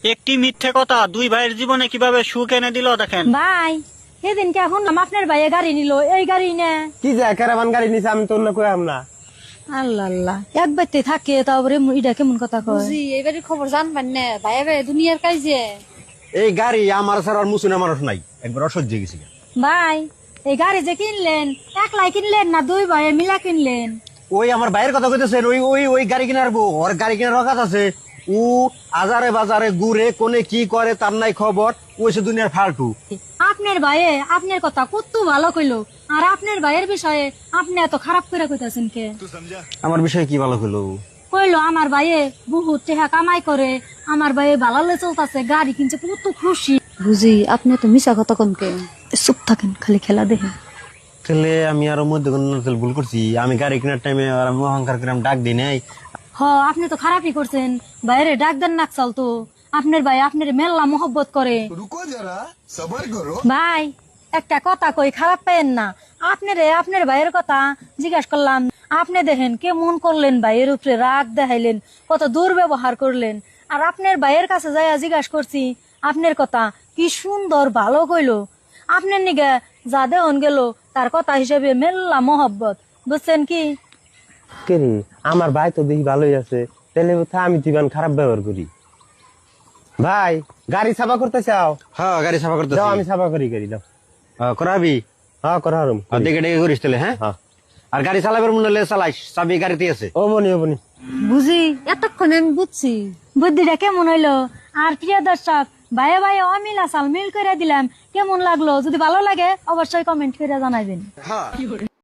একটি মিথ্যে কথা দুই ভাইয়ের জীবনে কিভাবে সুখ এনে দিল দেখেন। ভাই সেদিনকে এখন আপনার ভাইয়ে গাড়ি নিল, এই গাড়ি নে কি যায় ক্যারাভান গাড়ি নিছে, আমি তো অন্য কইলাম না। আল্লাহ আল্লাহ এক বাড়িতে থাকে, তারপরে এটা কেমন কথা কয়। বুঝি এবারে খবর জানবেন না ভাই ভাই দুনিয়ার কাজে। এই গাড়ি আমার ছাড়া আর মুসুনা মানুষ নাই, একবার অসহ্য গেছি। ভাই এই গাড়ি যে কিনলেন একলাই কিনলেন না দুই ভাইয়ে মিলা কিনলেন? ওই আমার ভাইয়ের কথা কইতেছেন, ওই ওই ওই গাড়ি কিনার বউ, ওর গাড়ি কেনার রকাত আছে। ও আজারে বাজারে ঘুরে কোনে কি করে তার নাই খবর, ওই সে দুনিয়ার ফালতু। আপনার ভাইয়ে আপনার কথা কত ভালো কইলো, আর আপনার ভাইয়ের বিষয়ে আপনি এত খারাপ করে কইতাছেন কে? আমার বিষয়ে কি ভালো হলো? কইলো আমার ভাইয়ে বহুত টাকা কামাই করে, আমার ভাইয়ে ভালো চলতেছে, গাড়ি কিনছে, কত খুশি। বুঝি আপনি তো মিশা কথা কমকে। চুপ থাকেন, খালি খেলা দেখেন। তাহলে আমি আরো মধ্যে ভুল করছি। আমি গাড়ি কেনার টাইমে আমি অহংকার করে আমি ডাক দিই নাই। হ আপনি তো খারাপই করছেন, বাইরে ডাক দেন না চলতো। আপনার ভাই আপনার মেলা মোহব্বত করে। ভাই একটা কথা কই, খারাপ পেয়েন না। আপনার ভাইয়ের কথা জিজ্ঞাসা করলাম, আপনি দেখেন কেমন করলেন, ভাইয়ের উপরে রাগ দেখাইলেন, কত দুর্ব্যবহার করলেন। আর আপনার ভাইয়ের কাছে যাইয়া জিজ্ঞাসা করছি আপনার কথা, কি সুন্দর ভালো কইলো। আপনার নিগে যা দেহন গেল তার কথা হিসেবে মেলা মোহব্বত, বুঝছেন কি? কে রে, আমার ভাই তো দেখি ভালোই আছে, তাহলে কোথায় আমি দিবান খারাপ ব্যবহার করি? ভাই গাড়ি সাফা করতে চাও? হ্যাঁ গাড়ি সাফা করতে যাও আমি সাফা করি, গাড়ি দাও। করাবি। হ্যাঁ করা হারুম। দেখে ডেকে করিস তাহলে। হ্যাঁ হ্যাঁ। আর গাড়ি চালাবার মনে হলে চালাইস, চাবি গাড়িতে আছে। ও বনি ও বনি। বুঝি এতক্ষণ আমি বুঝছি। বুদ্ধিটা কেমন হইলো? আর প্রিয় দর্শক, ভাইয়ে ভাইয়ে অমিল আসাল মিল করে দিলাম, কেমন লাগলো? যদি ভালো লাগে অবশ্যই কমেন্ট করে জানাবেন।